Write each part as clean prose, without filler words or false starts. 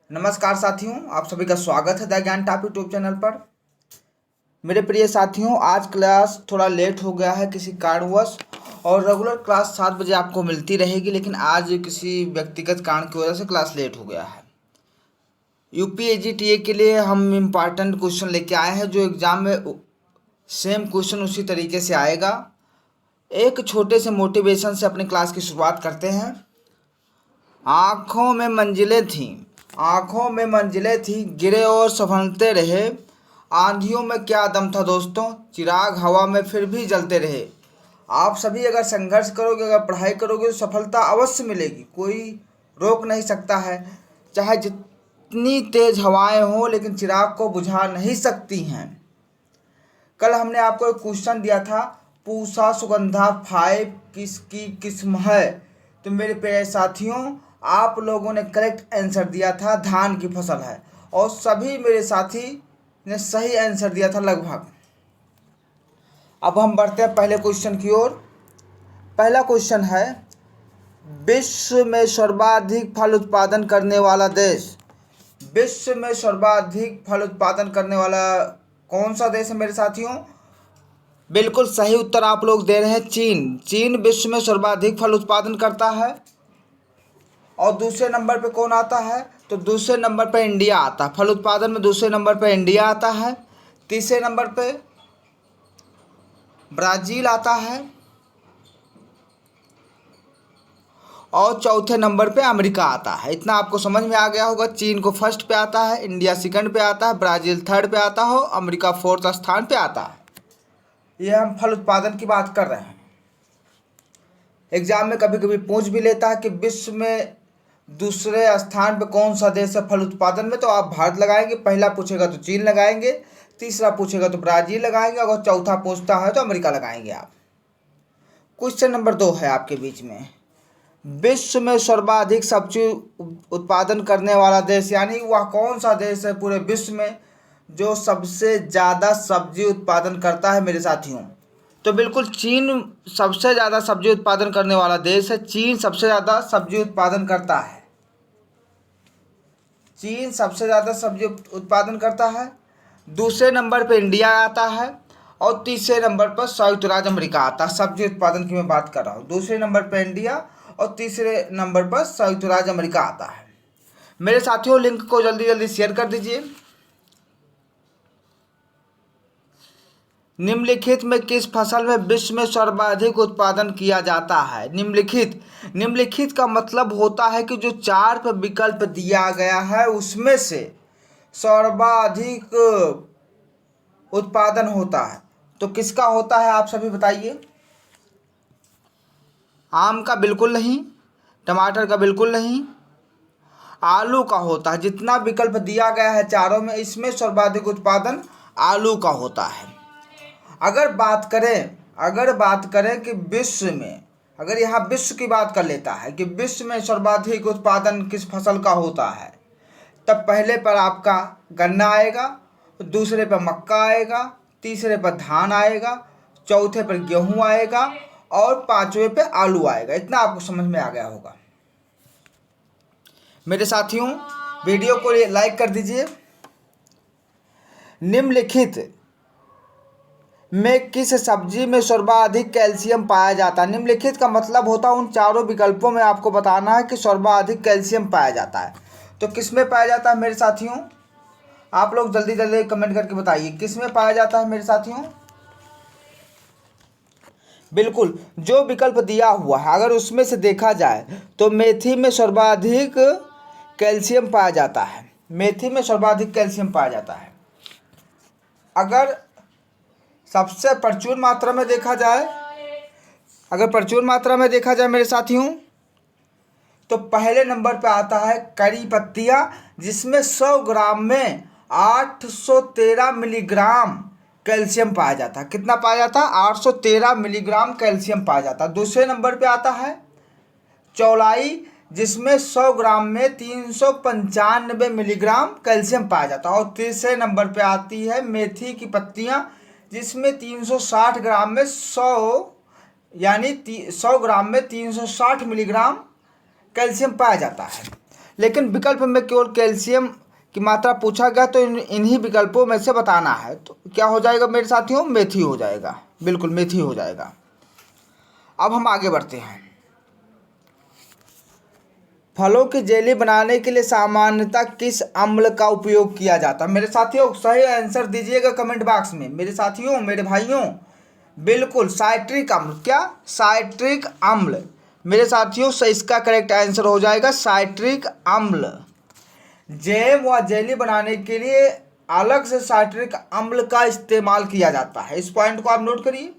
नमस्कार साथियों, आप सभी का स्वागत है द ज्ञान टॉप यूट्यूब चैनल पर। मेरे प्रिय साथियों, आज क्लास थोड़ा लेट हो गया है किसी कारणवश, और रेगुलर क्लास 7 बजे आपको मिलती रहेगी, लेकिन आज किसी व्यक्तिगत कारण की वजह से क्लास लेट हो गया है। यूपीएजीटीए के लिए हम इम्पॉर्टेंट क्वेश्चन लेके आए हैं, जो एग्ज़ाम में सेम क्वेश्चन उसी तरीके से आएगा। एक छोटे से मोटिवेशन से अपनी क्लास की शुरुआत करते हैं। आँखों में मंजिलें थीं, आँखों में मंजिलें थी, गिरे और संभलते रहे। आंधियों में क्या दम था दोस्तों, चिराग हवा में फिर भी जलते रहे। आप सभी अगर संघर्ष करोगे, अगर पढ़ाई करोगे तो सफलता अवश्य मिलेगी, कोई रोक नहीं सकता है। चाहे जितनी तेज हवाएं हों, लेकिन चिराग को बुझा नहीं सकती हैं। कल हमने आपको एक क्वेश्चन दिया था, पूसा सुगंधा 5 किसकी किस्म है। तो मेरे प्यारे साथियों, आप लोगों ने करेक्ट आंसर दिया था, धान की फसल है, और सभी मेरे साथी ने सही आंसर दिया था लगभग। अब हम बढ़ते हैं पहले क्वेश्चन की ओर। पहला क्वेश्चन है, विश्व में सर्वाधिक फल उत्पादन करने वाला देश। विश्व में सर्वाधिक फल उत्पादन करने वाला कौन सा देश है मेरे साथियों? बिल्कुल सही उत्तर आप लोग दे रहे हैं, चीन। चीन विश्व में सर्वाधिक फल उत्पादन करता है। और दूसरे नंबर पे कौन आता है? तो दूसरे नंबर पे इंडिया आता है। फल उत्पादन में दूसरे नंबर पे इंडिया आता है। तीसरे नंबर पे ब्राज़ील आता है, और चौथे नंबर पे अमेरिका आता है। इतना आपको समझ में आ गया होगा। चीन को फर्स्ट पे आता है, इंडिया सेकंड पे आता है, ब्राज़ील थर्ड पे आता हो, अमेरिका फोर्थ स्थान पे आता है। ये हम फल उत्पादन की बात कर रहे हैं। एग्जाम में कभी कभी पूछ भी लेता है कि विश्व में दूसरे स्थान पे कौन सा देश है फल उत्पादन में, तो आप भारत लगाएंगे। पहला पूछेगा तो चीन लगाएंगे, तीसरा पूछेगा तो ब्राज़ील लगाएंगे, अगर चौथा पूछता है तो अमेरिका लगाएंगे आप। क्वेश्चन नंबर 2 है आपके बीच में, विश्व में सर्वाधिक सब्जी उत्पादन करने वाला देश, यानी वह कौन सा देश है पूरे विश्व में जो सबसे ज़्यादा सब्जी उत्पादन करता है मेरे साथियों? तो बिल्कुल चीन सबसे ज़्यादा सब्जी उत्पादन करने वाला देश है। चीन सबसे ज़्यादा सब्जी उत्पादन करता है। चीन सबसे ज़्यादा सब्जी उत्पादन करता है। दूसरे नंबर पर इंडिया आता है, और तीसरे नंबर पर संयुक्त राज्य अमेरिका आता है। सब्जी उत्पादन की मैं बात कर रहा हूँ। दूसरे नंबर पर इंडिया और तीसरे नंबर पर संयुक्त राज्य अमेरिका आता है। मेरे साथियों, लिंक को जल्दी जल्दी शेयर कर दीजिए। निम्नलिखित में किस फसल में विश्व में सर्वाधिक उत्पादन किया जाता है? निम्नलिखित का मतलब होता है कि जो 4 पे विकल्प दिया गया है उसमें से सर्वाधिक उत्पादन होता है। तो किसका होता है आप सभी बताइए। आम का बिल्कुल नहीं, टमाटर का बिल्कुल नहीं, आलू का होता है। जितना विकल्प दिया गया है चारों में, इसमें सर्वाधिक उत्पादन आलू का होता है। अगर बात करें कि विश्व में, अगर यहाँ विश्व की बात कर लेता है कि विश्व में सर्वाधिक उत्पादन किस फसल का होता है, तब पहले पर आपका गन्ना आएगा, दूसरे पर मक्का आएगा, तीसरे पर धान आएगा, चौथे पर गेहूं आएगा, और पांचवें पे आलू आएगा। इतना आपको समझ में आ गया होगा। मेरे साथियों, वीडियो को लाइक कर दीजिए। निम्नलिखित में किस सब्जी में सर्वाधिक कैल्शियम पाया जाता है? निम्नलिखित का मतलब होता है उन चारों विकल्पों में आपको बताना है कि सर्वाधिक कैल्शियम पाया जाता है। तो किस में पाया जाता है मेरे साथियों? आप लोग जल्दी जल्दी कमेंट करके बताइए, किस में पाया जाता है मेरे साथियों? बिल्कुल, जो विकल्प दिया हुआ है अगर उसमें से देखा जाए तो मेथी में सर्वाधिक कैल्शियम पाया जाता है। मेथी में सर्वाधिक कैल्शियम पाया जाता है। अगर सबसे प्रचुर मात्रा में देखा जाए, मेरे साथियों, तो पहले नंबर पे आता है करी पत्तियाँ, जिसमें 100 ग्राम में 813 मिलीग्राम कैल्शियम पाया जाता है। कितना पाया जाता है? 813 मिलीग्राम कैल्शियम पाया जाता है। दूसरे नंबर पे आता है चौलाई, जिसमें 100 ग्राम में 395 मिलीग्राम कैल्शियम पाया जाता है। और तीसरे नंबर पे आती है मेथी की पत्तियाँ, जिसमें 360 ग्राम में 100 ग्राम में 360 मिलीग्राम कैल्शियम पाया जाता है। लेकिन विकल्प में केवल कैल्शियम की मात्रा पूछा गया, तो इन्हीं विकल्पों में से बताना है। तो क्या हो जाएगा मेरे साथियों? मेथी हो जाएगा, बिल्कुल मेथी हो जाएगा। अब हम आगे बढ़ते हैं। फलों की जेली बनाने के लिए सामान्यतः किस अम्ल का उपयोग किया जाता है? मेरे साथियों सही आंसर दीजिएगा कमेंट बॉक्स में। मेरे साथियों, मेरे भाइयों, बिल्कुल साइट्रिक अम्ल। क्या? साइट्रिक अम्ल। मेरे साथियों इसका करेक्ट आंसर हो जाएगा साइट्रिक अम्ल। जैम व जेली बनाने के लिए अलग से साइट्रिक अम्ल का इस्तेमाल किया जाता है। इस पॉइंट को आप नोट करिए।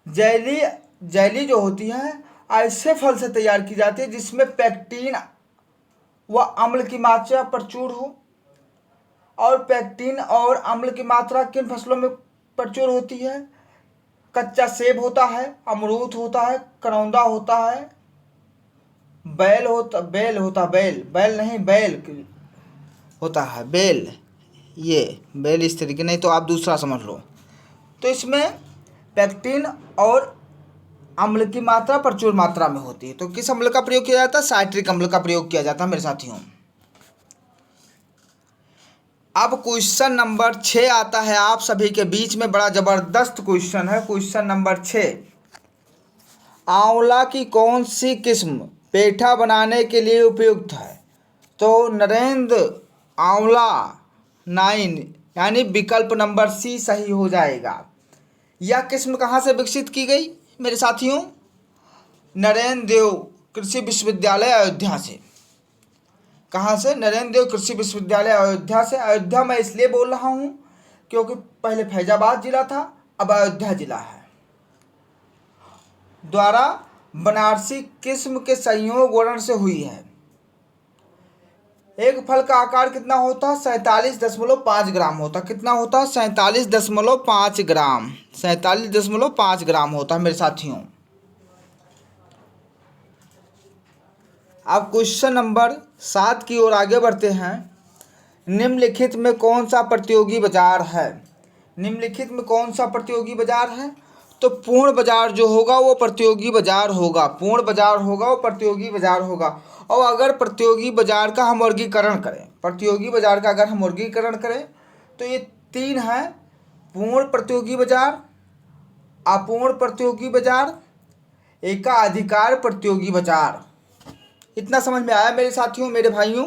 जेली जो होती है ऐसे फल से तैयार की जाती है जिसमें पेक्टिन व अम्ल की मात्रा प्रचुर हो। और पेक्टिन और अम्ल की मात्रा किन फसलों में प्रचुर होती है? कच्चा सेब होता है, अमरूद होता है, करौंदा होता है, बैल होता है, बेल। ये बेल इस तरीके, नहीं तो आप दूसरा समझ लो। तो इसमें पेक्टिन और अम्ल की मात्रा प्रचुर मात्रा में होती है। तो किस अम्ल का प्रयोग किया जाता है? साइट्रिक अम्ल का प्रयोग किया जाता है मेरे साथियों। अब क्वेश्चन नंबर 6 आता है आप सभी के बीच में। बड़ा जबरदस्त क्वेश्चन है। क्वेश्चन नंबर 6, आंवला की कौन सी किस्म पेठा बनाने के लिए उपयुक्त है? तो नरेंद्र आंवला 9 यानी विकल्प नंबर सी सही हो जाएगा। यह किस्म कहाँ से विकसित की गई मेरे साथियों? नरेंद्र देव कृषि विश्वविद्यालय अयोध्या से। कहाँ से? नरेंद्र देव कृषि विश्वविद्यालय अयोध्या से। अयोध्या मैं इसलिए बोल रहा हूँ क्योंकि पहले फैजाबाद जिला था, अब अयोध्या जिला है। द्वारा बनारसी किस्म के संयोग वर्ण से हुई है। एक फल का आकार कितना होता है? 47.5 ग्राम होता। कितना होता है? 47.5 ग्राम। 47.5 ग्राम होता है मेरे साथियों। अब क्वेश्चन नंबर 7 की ओर आगे बढ़ते हैं। निम्नलिखित में कौन सा प्रतियोगी बाजार है? निम्नलिखित में कौन सा प्रतियोगी बाजार है? तो पूर्ण बाजार जो होगा वो प्रतियोगी बाजार होगा। पूर्ण बाजार होगा वो प्रतियोगी बाजार होगा। और अगर प्रतियोगी बाजार का हम वर्गीकरण करें, प्रतियोगी बाजार का अगर हम वर्गीकरण करें तो ये 3 हैं: पूर्ण प्रतियोगी बाजार, अपूर्ण प्रतियोगी बाजार, एकाधिकार प्रतियोगी बाजार। इतना समझ में आया मेरे साथियों, मेरे भाइयों?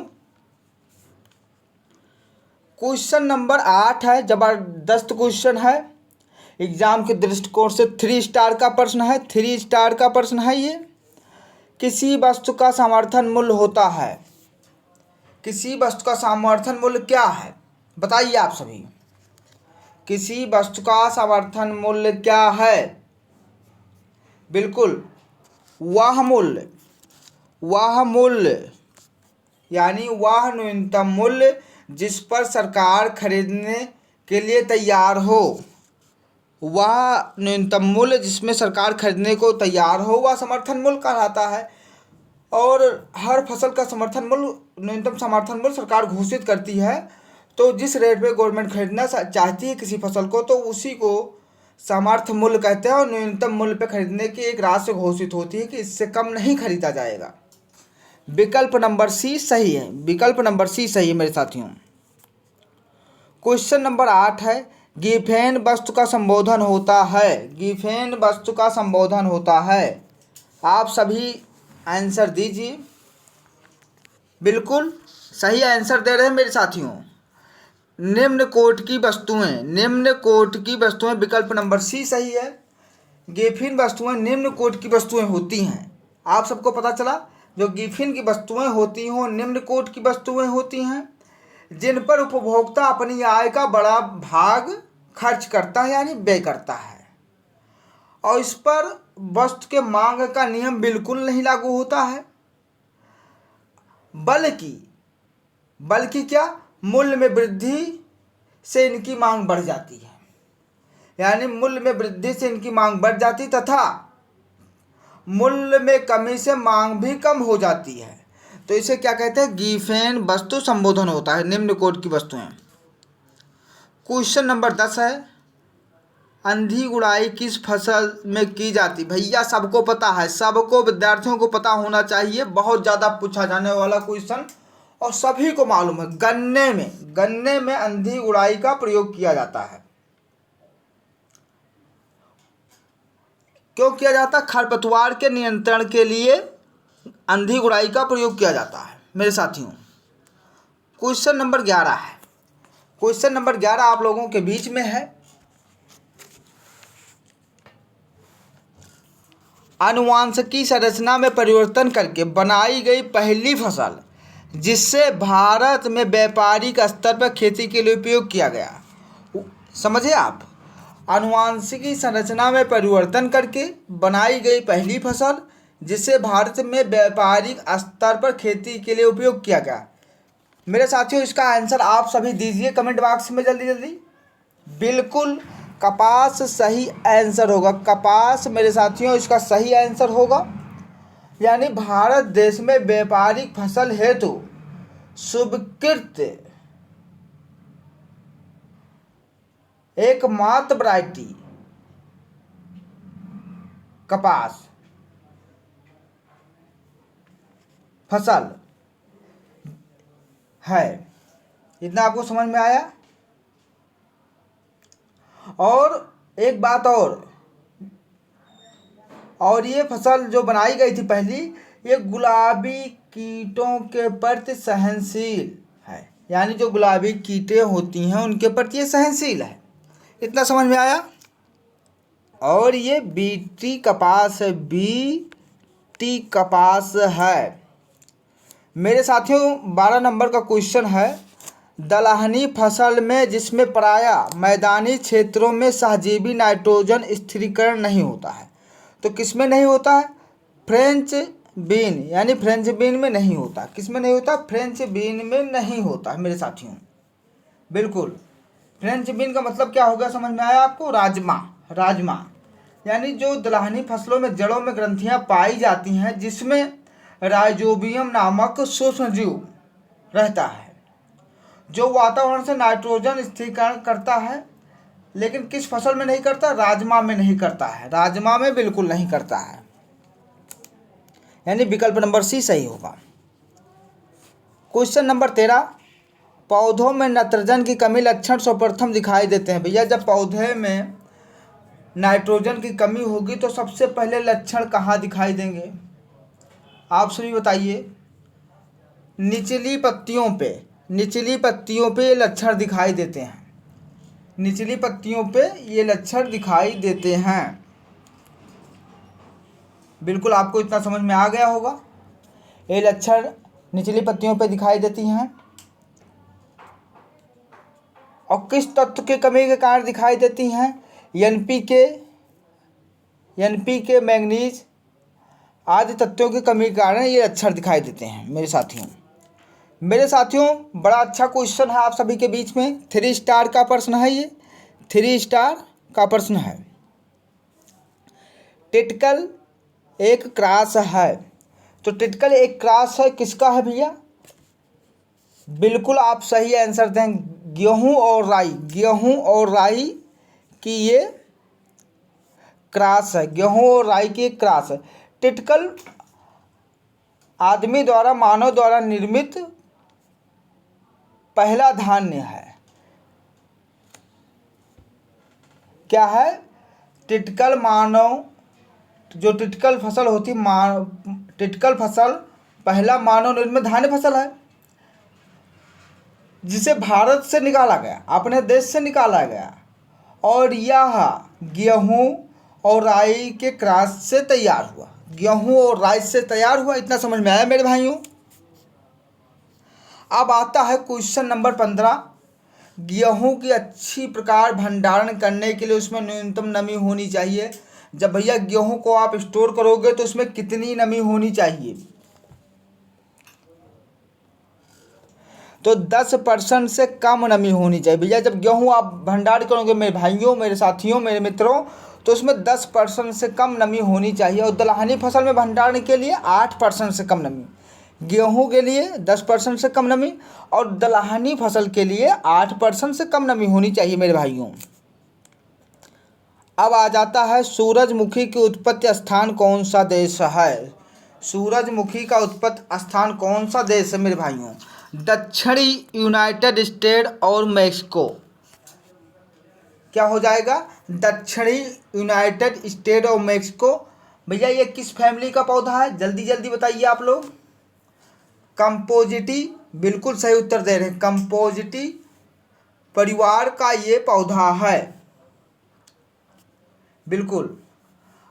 क्वेश्चन नंबर 8 है, जबरदस्त क्वेश्चन है। एग्जाम के दृष्टिकोण से 3 स्टार का प्रश्न है। 3 स्टार का प्रश्न है ये। किसी वस्तु का समर्थन मूल्य होता है। किसी वस्तु का समर्थन मूल्य क्या है? बताइए आप सभी। किसी वस्तु का समर्थन मूल्य क्या है? बिल्कुल वह मूल्य यानी वह न्यूनतम मूल्य जिस पर सरकार खरीदने के लिए तैयार हो। वह न्यूनतम मूल्य जिसमें सरकार खरीदने को तैयार हो वह समर्थन मूल्य कहलाता है। और हर फसल का समर्थन मूल्य, न्यूनतम समर्थन मूल्य सरकार घोषित करती है। तो जिस रेट पे गवर्नमेंट खरीदना चाहती है किसी फसल को तो उसी को समर्थन मूल्य कहते हैं। और न्यूनतम मूल्य पे खरीदने की एक राशि घोषित होती है कि इससे कम नहीं खरीदा जाएगा। विकल्प नंबर सी सही है। विकल्प नंबर सी सही है मेरे साथियों। क्वेश्चन नंबर 8 है, गिफेन वस्तु का संबोधन होता है। गिफेन वस्तु का संबोधन होता है। आप सभी आंसर दीजिए। बिल्कुल सही आंसर दे रहे हैं मेरे साथियों। निम्न कोट की वस्तुएं, विकल्प नंबर सी सही है। गिफिन वस्तुएं निम्न कोट की वस्तुएं होती हैं। आप सबको पता चला, जो गिफिन की वस्तुएं होती हैं निम्न कोट की वस्तुएं होती हैं जिन पर उपभोक्ता अपनी आय का बड़ा भाग खर्च करता है यानी व्यय करता है। और इस पर वस्तु के मांग का नियम बिल्कुल नहीं लागू होता है, बल्कि क्या, मूल्य में वृद्धि से इनकी मांग बढ़ जाती है। यानी मूल्य में वृद्धि से इनकी मांग बढ़ जाती तथा मूल्य में कमी से मांग भी कम हो जाती है। तो इसे क्या कहते हैं? गिफेन वस्तु संबोधन होता है निम्न कोट की वस्तुएं। क्वेश्चन नंबर 10 है, अंधी गुड़ाई किस फसल में की जाती? भैया सबको पता है, सबको विद्यार्थियों को पता होना चाहिए, बहुत ज़्यादा पूछा जाने वाला क्वेश्चन और सभी को मालूम है। गन्ने में अंधी गुड़ाई का प्रयोग किया जाता है। क्यों किया जाता है? खरपतवार के नियंत्रण के लिए अंधी गुड़ाई का प्रयोग किया जाता है मेरे साथियों। क्वेश्चन नंबर 11 है। क्वेश्चन नंबर 11 आप लोगों के बीच में है। आनुवांशिकी संरचना में परिवर्तन करके बनाई गई पहली फसल जिससे भारत में व्यापारिक स्तर पर खेती के लिए उपयोग किया गया। समझे आप? आनुवांशिकी संरचना में परिवर्तन करके बनाई गई पहली फसल जिसे भारत में व्यापारिक स्तर पर खेती के लिए उपयोग किया गया। मेरे साथियों, इसका आंसर आप सभी दीजिए कमेंट बॉक्स में जल्दी जल्दी। बिल्कुल कपास सही आंसर होगा। कपास मेरे साथियों इसका सही आंसर होगा। यानी भारत देश में व्यापारिक फसल हेतु स्वीकृत एकमात्र वैरायटी कपास फसल है। इतना आपको समझ में आया? और एक बात और ये फसल जो बनाई गई थी पहली, ये गुलाबी कीटों के प्रति सहनशील है। यानी जो गुलाबी कीटें होती हैं उनके प्रति ये सहनशील है। इतना समझ में आया? और ये बीटी कपास है, बीटी कपास है। मेरे साथियों 12 नंबर का क्वेश्चन है। दलहनी फसल में जिसमें प्रायः मैदानी क्षेत्रों में सहजीवी नाइट्रोजन स्थिरीकरण नहीं होता है, तो किसमें नहीं होता है? फ्रेंच बीन, यानी फ्रेंच बीन में नहीं होता। किसमें नहीं होता? फ्रेंच बीन में नहीं होता है मेरे साथियों। बिल्कुल। फ्रेंच बीन का मतलब क्या होगा, समझ में आया आपको? राजमा। यानी जो दलहनी फसलों में जड़ों में ग्रंथियां पाई जाती हैं जिसमें राइजोबियम नामक सूक्ष्मजीव रहता है जो वातावरण से नाइट्रोजन स्थिरीकरण करता है, लेकिन किस फसल में नहीं करता? राजमा में नहीं करता है। राजमा में बिल्कुल नहीं करता है। यानी विकल्प नंबर सी सही होगा। क्वेश्चन नंबर 13, पौधों में नाइट्रोजन की कमी लक्षण सर्वप्रथम दिखाई देते हैं। भैया जब पौधे में नाइट्रोजन की कमी होगी तो सबसे पहले लक्षण कहाँ दिखाई देंगे? आप सभी बताइए। निचली पत्तियों पे ये लक्षण दिखाई देते हैं। निचली पत्तियों पे ये लक्षण दिखाई देते हैं। बिल्कुल आपको इतना समझ में आ गया होगा। ये लक्षण निचली पत्तियों पे दिखाई देती हैं। और किस तत्व की कमी के कारण दिखाई देती हैं? एनपीके, मैंगनीज आदि तत्वों की कमी के कारण ये लक्षण दिखाई देते हैं मेरे साथियों। बड़ा अच्छा क्वेश्चन है आप सभी के बीच में। 3 स्टार का प्रश्न है ये। 3 स्टार का प्रश्न है। टिटकल एक क्रॉस है, तो टिटकल एक क्रॉस है किसका है भैया? बिल्कुल आप सही आंसर दें। गेहूं और राई की ये क्रॉस है। गेहूं और राई की क्रॉस है। टिटकल आदमी द्वारा, मानव द्वारा निर्मित पहला धान्य है। क्या है? टिटकल जो टिटकल फसल होती, टिटकल फसल पहला मानव निर्मित धान्य फसल है जिसे भारत से निकाला गया, अपने देश से निकाला गया, और यह गेहूं और राई के क्रॉस से तैयार हुआ। गेहूं और राई से तैयार हुआ। इतना समझ में आया मेरे भाइयों? अब आता है क्वेश्चन नंबर 15। गेहूं की अच्छी प्रकार भंडारण करने के लिए उसमें न्यूनतम नमी होनी चाहिए। जब भैया गेहूं को आप स्टोर करोगे तो उसमें कितनी नमी होनी चाहिए? तो 10% से कम नमी होनी चाहिए। भैया जब गेहूं आप भंडारण करोगे मेरे भाइयों, मेरे साथियों, मेरे मित्रों, तो उसमें 10% से कम नमी होनी चाहिए। और दलहनी फसल में भंडारण के लिए 8% से कम नमी। गेहूं के लिए 10% से कम नमी और दलहनी फसल के लिए 8% से कम नमी होनी चाहिए मेरे भाइयों। अब आ जाता है सूरजमुखी की उत्पत्ति स्थान कौन सा देश है। सूरजमुखी का उत्पत्ति स्थान कौन सा देश है मेरे भाइयों। दक्षिणी यूनाइटेड स्टेट और मैक्सिको। क्या हो जाएगा, दक्षिणी यूनाइटेड स्टेट और मैक्सिको। भैया ये किस फैमिली का पौधा है, जल्दी जल्दी बताइए आप लोग। कंपोजिटी, बिल्कुल सही उत्तर दे रहे हैं, कंपोजिटी परिवार का ये पौधा है, बिल्कुल।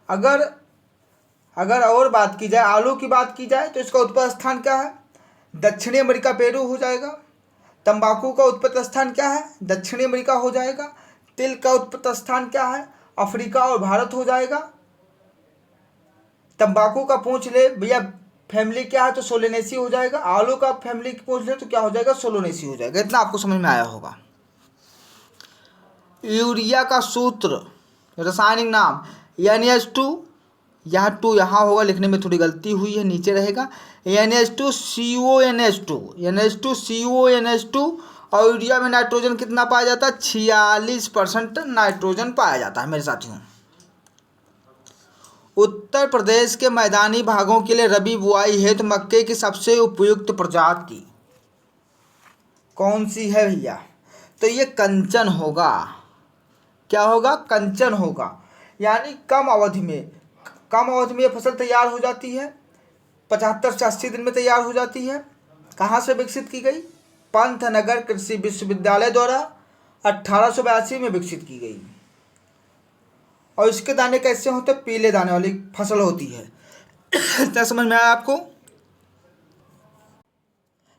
अगर और बात की जाए, आलू की बात की जाए, तो इसका उत्पत्ति स्थान क्या है, दक्षिणी अमेरिका पेरू हो जाएगा। तंबाकू का उत्पत्ति स्थान क्या है, दक्षिणी अमेरिका हो जाएगा। तिल का उत्पत्ति स्थान क्या है, अफ्रीका और भारत हो जाएगा। तंबाकू का पूछ ले भैया फैमिली क्या है, तो सोलेनेसी हो जाएगा। आलू का फैमिली पूछ ले तो क्या हो जाएगा, सोलोनेसी हो जाएगा। इतना आपको समझ में आया होगा। यूरिया का सूत्र, रासायनिक नाम NH2, यहाँ 2 यहाँ होगा, लिखने में थोड़ी गलती हुई है, नीचे रहेगा NH2CONH2, NH2CONH2। और यूरिया में नाइट्रोजन कितना पाया जाता है, 46% नाइट्रोजन पाया जाता है मेरे साथियों। उत्तर प्रदेश के मैदानी भागों के लिए रबी बुआई हेतु मक्के की सबसे उपयुक्त प्रजाति कौन सी है भैया, तो ये कंचन होगा। क्या होगा, कंचन होगा। यानी कम अवधि में ये फसल तैयार हो जाती है, 75 से 80 दिन में तैयार हो जाती है। कहाँ से विकसित की गई, पंतनगर कृषि विश्वविद्यालय द्वारा 1882 में विकसित की गई। और इसके दाने कैसे होते, पीले दाने वाली फसल होती है। क्या समझ में आया आपको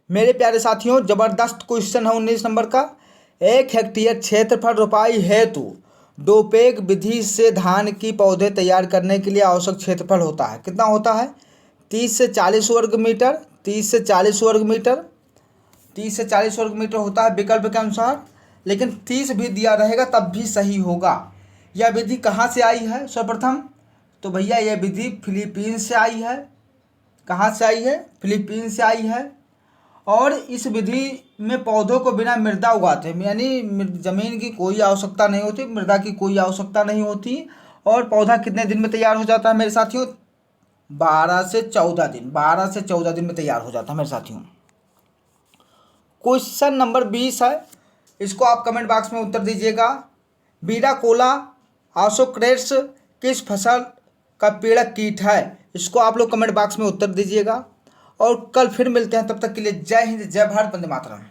मेरे प्यारे साथियों। जबरदस्त क्वेश्चन है 19 नंबर का। 1 हेक्टेयर क्षेत्रफल रोपाई हेतु डोपेग विधि से धान की पौधे तैयार करने के लिए आवश्यक क्षेत्रफल होता है, कितना होता है, 30 से 40 वर्ग मीटर। 30 से 40 वर्ग मीटर, 30 से 40 वर्ग मीटर होता है विकल्प के अनुसार, लेकिन 30 भी दिया रहेगा तब भी सही होगा। यह विधि कहाँ से आई है सर्वप्रथम, तो भैया यह विधि फिलीपींस से आई है। कहाँ से आई है, फिलीपींस से आई है। और इस विधि में पौधों को बिना मृदा उगाते हैं, यानी ज़मीन की कोई आवश्यकता नहीं होती, मृदा की कोई आवश्यकता नहीं होती। और पौधा कितने दिन में तैयार हो जाता है मेरे साथियों, 12 से 14 दिन, 12 से 14 दिन में तैयार हो जाता है मेरे साथियों। क्वेश्चन नंबर 20 है, इसको आप कमेंट बॉक्स में उत्तर दीजिएगा। बीराकोला ऑसोक्रेट्स किस फसल का पीड़क कीट है, इसको आप लोग कमेंट बॉक्स में उत्तर दीजिएगा। और कल फिर मिलते हैं, तब तक के लिए जय हिंद, जय भारत, वंदे मातरम।